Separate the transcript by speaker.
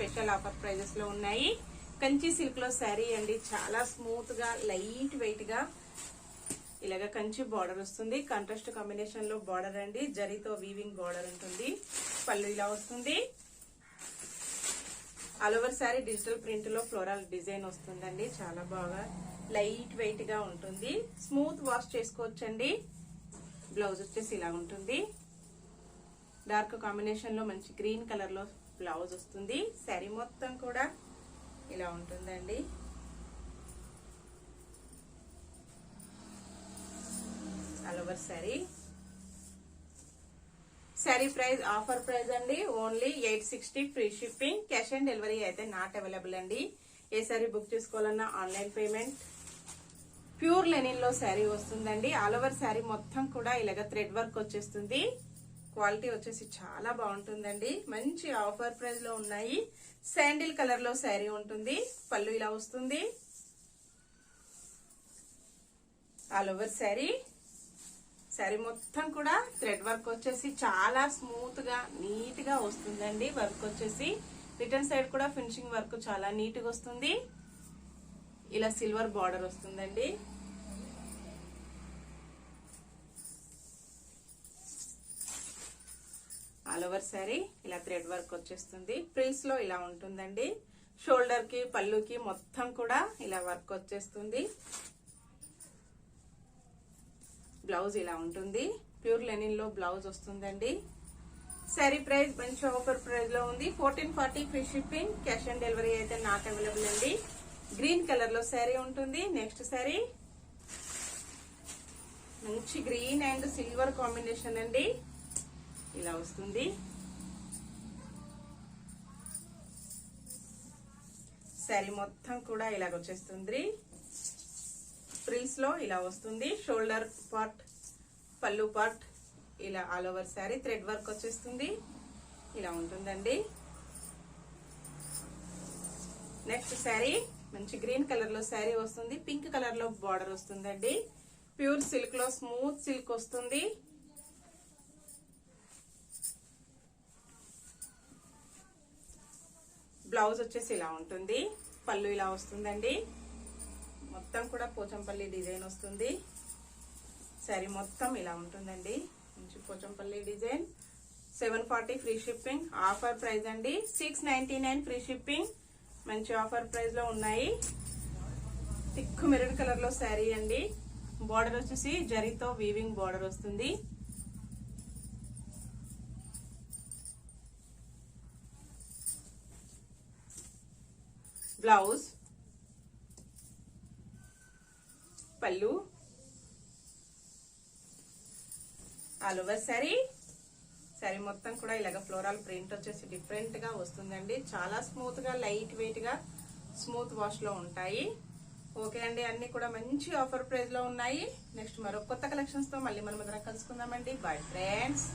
Speaker 1: Special offer prices లో ఉన్నాయి. Kanchi silk లో శారీ అండి, చాలా స్మూత్ గా లైట్ వెయిట్ గా ఇలాగ కంచి బార్డర్ వస్తుంది. కాంట్రాస్ట్ కాంబినేషన్ లో బార్డర్ అండి, జరీతో వీవింగ్ బార్డర్ ఉంటుంది. పళ్ళు ఇలా వస్తుంది. All over sari digital print లో ఫ్లోరల్ డిజైన్ వస్తుందండి. చాలా బాగా లైట్ వెయిట్ గా ఉంటుంది. స్మూత్ వాష్ చేసుకోవచ్చండి. బ్లౌజ్ వచ్చేసి ఇలా ఉంటుంది. డార్క్ కాంబినేషన్ లో మంచి గ్రీన్ కలర్ లో బ్లౌజ్ వస్తుంది. శారీ మొత్తం కూడా ఇలా ఉంటుందండి. All over sari. Sari price offer price అండి, only 860 free shipping. Cash on delivery అయితే నాట్ అవైలబుల్ అండి. ఏ శారీ బుక్ చేసుకోవాలన్నా ఆన్లైన్ పేమెంట్. ప్యూర్ లెనిన్ లో శారీ వస్తుందండి. ఆల్ ఓవర్ శారీ మొత్తం కూడా ఇలాగ థ్రెడ్ వర్క్ వచ్చేస్తుంది. క్వాలిటీ వచ్చేసి చాలా బాగుంటుందండి. మంచి ఆఫర్ ప్రైస్ లో ఉన్నాయి. శాండిల్ కలర్ లో శారీ ఉంటుంది. పళ్ళు ఇలా వస్తుంది. All over sari. శారీ మొత్తం కూడా థ్రెడ్ వర్క్ వచ్చేసి చాలా స్మూత్ గా నీట్ గా వస్తుందండి. వర్క్ వచ్చేసి రిటర్న్ సైడ్ కూడా ఫినిషింగ్ వర్క్ చాలా నీట్ గా వస్తుంది. ఇలా సిల్వర్ బార్డర్ వస్తుందండి. ఆల్ ఓవర్ శారీ ఇలా థ్రెడ్ వర్క్ వచ్చేస్తుంది. ప్రిల్స్ లో ఇలా ఉంటుందండి. షోల్డర్ కి పళ్ళుకి మొత్తం కూడా ఇలా వర్క్ వచ్చేస్తుంది. బ్లౌజ్ ఇలా ఉంటుంది. ప్యూర్ లెనిన్ లో బ్లౌజ్ వస్తుందండి. శారీ ప్రైస్ మంచి ఆఫర్ ప్రైస్ లో ఉంది. 1440 free shipping. Cash on delivery అయితే నాట్ అవైలబుల్ అండి. గ్రీన్ కలర్ లో శారీ ఉంటుంది. నెక్స్ట్ శారీ మంచి గ్రీన్ అండ్ సిల్వర్ కాంబినేషన్ అండి. ఇలా వస్తుంది. శారీ మొత్తం కూడా ఇలాగ వచ్చేస్తుంది. ఫ్రిల్స్ లో ఇలా వస్తుంది. షోల్డర్ పార్ట్, పళ్ళు పార్ట్ ఇలా all over sari thread work వచ్చేస్తుంది. ఇలా ఉంటుందండి. నెక్స్ట్ శారీ మంచి గ్రీన్ కలర్ లో శారీ వస్తుంది. పింక్ కలర్ లో బార్డర్ వస్తుందండి. ప్యూర్ సిల్క్ లో స్మూత్ సిల్క్ వస్తుంది. బ్లౌజ్ వచ్చేసి ఇలా ఉంటుంది. పళ్ళు ఇలా వస్తుందండి. మొత్తం కూడా పోచంపల్లి డిజైన్ వస్తుంది. శారీ మొత్తం ఇలా ఉంటుందండి. మంచి Pochampally design. 740 free shipping. Offer price అండి. 699 ఫ్రీ షిప్పింగ్. మంచి ఆఫర్ ప్రైస్ లో ఉన్నాయి. థిక్ మెరూన్ కలర్ లో శారీ అండి. బార్డర్ వచ్చేసి జరీతో వీవింగ్ బార్డర్ వస్తుంది. బ్లౌజ్, పళ్ళు, ఆల్ ఓవర్ శారీ. శారీ మొత్తం కూడా ఇలాగ ఫ్లోరల్ ప్రింట్ వచ్చేసి డిఫరెంట్ గా వస్తుందండి. చాలా స్మూత్ గా లైట్ వెయిట్ గా స్మూత్ వాష్ లో ఉంటాయి. ఓకే అండి, అన్ని కూడా మంచి ఆఫర్ ప్రైస్ లో ఉన్నాయి. నెక్స్ట్ మరో కొత్త కలెక్షన్స్ తో మళ్ళీ మనం కలుసుకుందామండి. Bye friends.